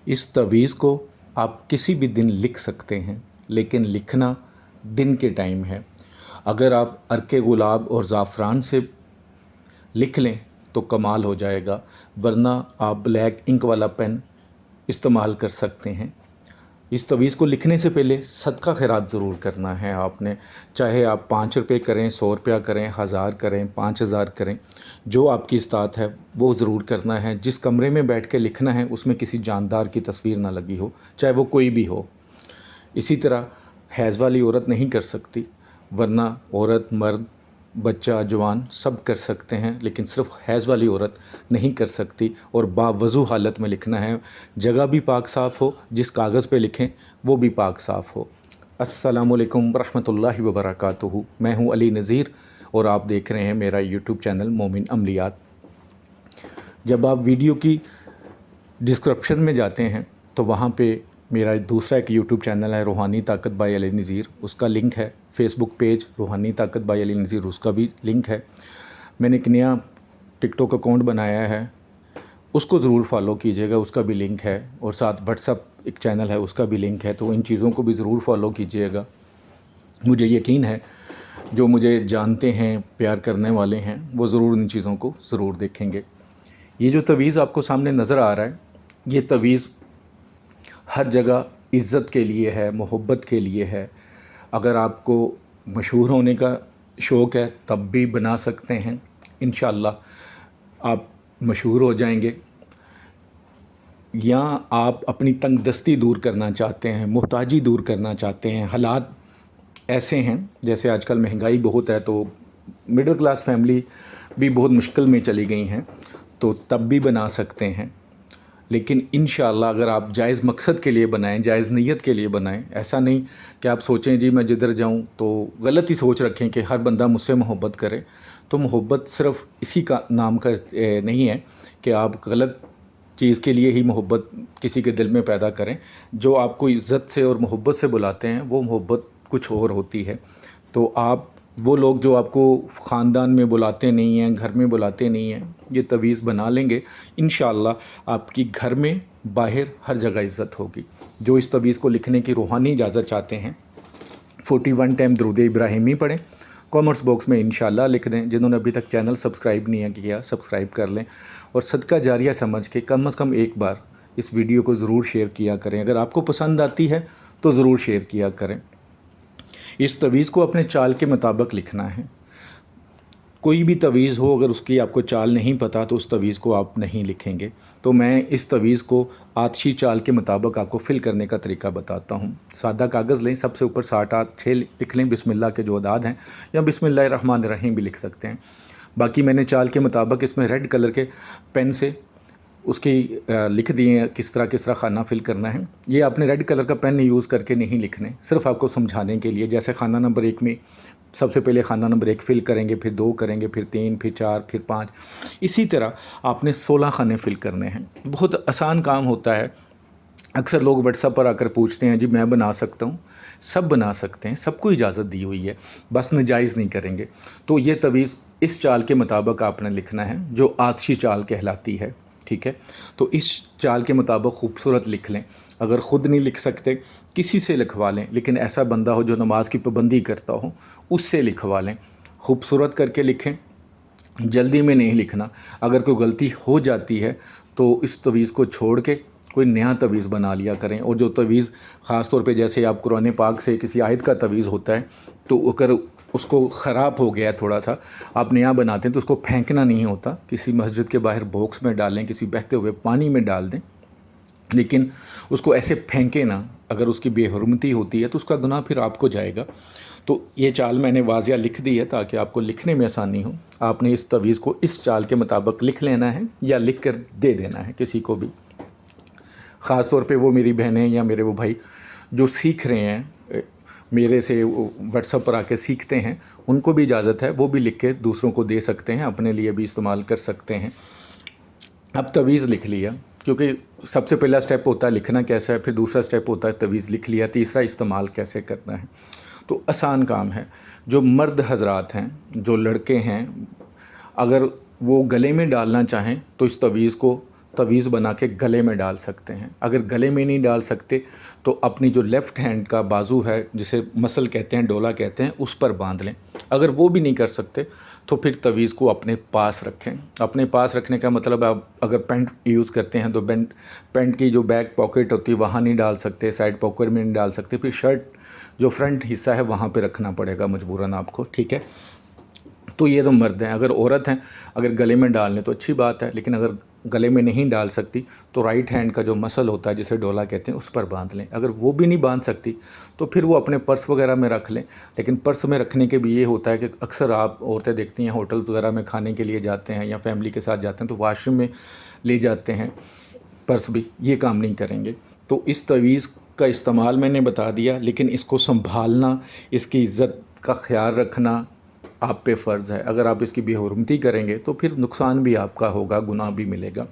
इस तवीज़ को आप किसी भी दिन लिख सकते हैं, लेकिन लिखना दिन के टाइम है। अगर आप अर्के गुलाब और ज़ाफ़रान से लिख लें तो कमाल हो जाएगा, वरना आप ब्लैक इंक वाला पेन इस्तेमाल कर सकते हैं। इस तवीज़ को लिखने से पहले सदका खैरात ज़रूर करना है आपने, चाहे आप 5 रुपये करें, 100 रुपया करें, 1000 करें, 5000 करें, जो आपकी इस्तात है वो ज़रूर करना है। जिस कमरे में बैठ के लिखना है उसमें किसी जानदार की तस्वीर ना लगी हो, चाहे वो कोई भी हो। इसी तरह हैज़ वाली औरत नहीं कर सकती, वरना औरत, मर्द, बच्चा, जवान सब कर सकते हैं, लेकिन सिर्फ हैज़ वाली औरत नहीं कर सकती। और बावज़ू हालत में लिखना है, जगह भी पाक साफ़ हो, जिस कागज़ पे लिखें वो भी पाक साफ़ हो। अस्सलामुअलैकुम रहमतुल्लाहि व बरकातुहू। मैं हूँ अली नज़ीर और आप देख रहे हैं मेरा यूट्यूब चैनल मोमिन अमलियात। जब आप वीडियो की डिस्क्रिप्शन में जाते हैं तो वहाँ पे मेरा दूसरा एक यूट्यूब चैनल है रूहानी ताकत बाय अली नज़ीर, उसका लिंक है। फेसबुक पेज रूहानी ताकत बाय अली नज़ीर, उसका भी लिंक है। मैंने एक नया टिकटॉक अकाउंट बनाया है, उसको ज़रूर फॉलो कीजिएगा, उसका भी लिंक है। और साथ व्हाट्सअप एक चैनल है, उसका भी लिंक है। तो इन चीज़ों को भी ज़रूर फॉलो कीजिएगा। मुझे यकीन है जो मुझे जानते हैं, प्यार करने वाले हैं, वो ज़रूर इन चीज़ों को ज़रूर देखेंगे। ये जो तवीज़ आपको सामने नज़र आ रहा है, ये तवीज़ हर जगह इज़्ज़त के लिए है, मोहब्बत के लिए है। अगर आपको मशहूर होने का शौक़ है तब भी बना सकते हैं, इंशाअल्लाह आप मशहूर हो जाएंगे। या आप अपनी तंगदस्ती दूर करना चाहते हैं, मोहताजी दूर करना चाहते हैं, हालात ऐसे हैं जैसे आजकल महंगाई बहुत है, तो मिडिल क्लास फैमिली भी बहुत मुश्किल में चली गई हैं, तो तब भी बना सकते हैं। लेकिन इंशाअल्लाह अगर आप जायज़ मकसद के लिए बनाएं, जायज़ नीयत के लिए बनाएं, ऐसा नहीं कि आप सोचें जी मैं जिधर जाऊं तो गलत ही सोच रखें कि हर बंदा मुझसे मोहब्बत करे। तो मोहब्बत सिर्फ़ इसी का नाम का नहीं है कि आप गलत चीज़ के लिए ही मोहब्बत किसी के दिल में पैदा करें। जो आपको इज़्ज़त से और मोहब्बत से बुलाते हैं वो मोहब्बत कुछ और होती है। तो आप वो लोग जो आपको ख़ानदान में बुलाते नहीं हैं, घर में बुलाते नहीं हैं, ये तवीज़ बना लेंगे, इंशाअल्लाह आपकी घर में, बाहर, हर जगह इज़्ज़त होगी। जो इस तवीज़ को लिखने की रूहानी इजाज़त चाहते हैं 41 टाइम दरूद इब्राहिमी पढ़ें, कमेंट्स बॉक्स में इंशाअल्लाह लिख दें। जिन्होंने अभी तक चैनल सब्सक्राइब नहीं किया, सब्सक्राइब कर लें और सदका जारिया समझ के कम से कम एक बार इस वीडियो को ज़रूर शेयर किया करें। अगर आपको पसंद आती है तो ज़रूर शेयर किया करें। इस तवीज़ को अपने चाल के मुताबिक लिखना है। कोई भी तवीज़ हो, अगर उसकी आपको चाल नहीं पता तो उस तवीज़ को आप नहीं लिखेंगे। तो मैं इस तवीज़ को आतिशी चाल के मुताबिक आपको फ़िल करने का तरीका बताता हूँ। सादा कागज़ लें, सबसे ऊपर 60 8 6 लिख लें, बिस्मिल्लाह के जो अदाद हैं, या बिस्मिल्लाहिर्रहमानिर्रहीम भी लिख सकते हैं। बाकी मैंने चाल के मुताबिक इसमें रेड कलर के पेन से उसकी लिख दिए हैं किस तरह खाना फिल करना है। ये आपने रेड कलर का पेन यूज़ करके नहीं लिखने, सिर्फ आपको समझाने के लिए। जैसे खाना नंबर 1 में सबसे पहले खाना नंबर 1 फिल करेंगे, फिर 2 करेंगे, फिर 3, फिर 4, फिर 5, इसी तरह आपने 16 खाने फिल करने हैं। बहुत आसान काम होता है। अक्सर लोग व्हाट्सएप पर आकर पूछते हैं जी मैं बना सकता हूँ। सब बना सकते हैं, सबको इजाज़त दी हुई है, बस नाजायज़ नहीं करेंगे। तो ये तवीज़ इस चाल के मुताबिक आपने लिखना है जो आतिशी चाल कहलाती है, ठीक है। तो इस चाल के मुताबिक खूबसूरत लिख लें। अगर ख़ुद नहीं लिख सकते किसी से लिखवा लें, लेकिन ऐसा बंदा हो जो नमाज की पाबंदी करता हो, उससे लिखवा लें। खूबसूरत करके लिखें, जल्दी में नहीं लिखना। अगर कोई गलती हो जाती है तो इस तवीज़ को छोड़ के कोई नया तवीज़ बना लिया करें। और जो तवीज़ ख़ास तौर पे जैसे आप कुरान पाक से किसी आयत का तवीज़ होता है, तो अगर उसको ख़राब हो गया थोड़ा सा, आप नया बनाते हैं तो उसको फेंकना नहीं होता। किसी मस्जिद के बाहर बॉक्स में डालें, किसी बहते हुए पानी में डाल दें, लेकिन उसको ऐसे फेंके ना। अगर उसकी बेहुरमती होती है तो उसका गुनाह फिर आपको जाएगा। तो ये चाल मैंने वाज़िया लिख दी है ताकि आपको लिखने में आसानी हो। आपने इस तवीज़ को इस चाल के मुताबिक लिख लेना है या लिख कर दे देना है किसी को भी। ख़ास तौर पे वो मेरी बहनें या मेरे वो भाई जो सीख रहे हैं, मेरे से व्हाट्सएप पर आके सीखते हैं, उनको भी इजाज़त है, वो भी लिख के दूसरों को दे सकते हैं, अपने लिए भी इस्तेमाल कर सकते हैं। अब तवीज़ लिख लिया, क्योंकि सबसे पहला स्टेप होता है लिखना कैसा है, फिर दूसरा स्टेप होता है तवीज़ लिख लिया, तीसरा इस्तेमाल कैसे करना है। तो आसान काम है। जो मर्द हजरात हैं, जो लड़के हैं, अगर वो गले में डालना चाहें तो इस तवीज़ को तवीज़ बना के गले में डाल सकते हैं। अगर गले में नहीं डाल सकते तो अपनी जो लेफ़्ट हैंड का बाजू है, जिसे मसल कहते हैं, डोला कहते हैं, उस पर बांध लें। अगर वो भी नहीं कर सकते तो फिर तवीज़ को अपने पास रखें। अपने पास रखने का मतलब, आप अगर पैंट यूज़ करते हैं तो पैंट की जो बैक पॉकेट होती है वहाँ नहीं डाल सकते, साइड पॉकेट में नहीं डाल सकते, फिर शर्ट जो फ्रंट हिस्सा है वहाँ पे रखना पड़ेगा मजबूरन आपको, ठीक है। तो ये तो मर्द हैं। अगर औरत हैं, अगर गले में डाल लें तो अच्छी बात है, लेकिन अगर गले में नहीं डाल सकती तो राइट हैंड का जो मसल होता है, जिसे डोला कहते हैं, उस पर बांध लें। अगर वो भी नहीं बांध सकती तो फिर वो अपने पर्स वगैरह में रख लें। लेकिन पर्स में रखने के भी ये होता है कि अक्सर आप औरतें देखती हैं होटल वगैरह में खाने के लिए जाते हैं या फैमिली के साथ जाते हैं तो वॉशरूम में ले जाते हैं पर्स भी, ये काम नहीं करेंगे। तो इस तवीज़ का इस्तेमाल मैंने बता दिया, लेकिन इसको संभालना, इसकी इज़्ज़त का ख्याल रखना आप पे फ़र्ज़ है। अगर आप इसकी बेहुरमती करेंगे तो फिर नुकसान भी आपका होगा, गुनाह भी मिलेगा।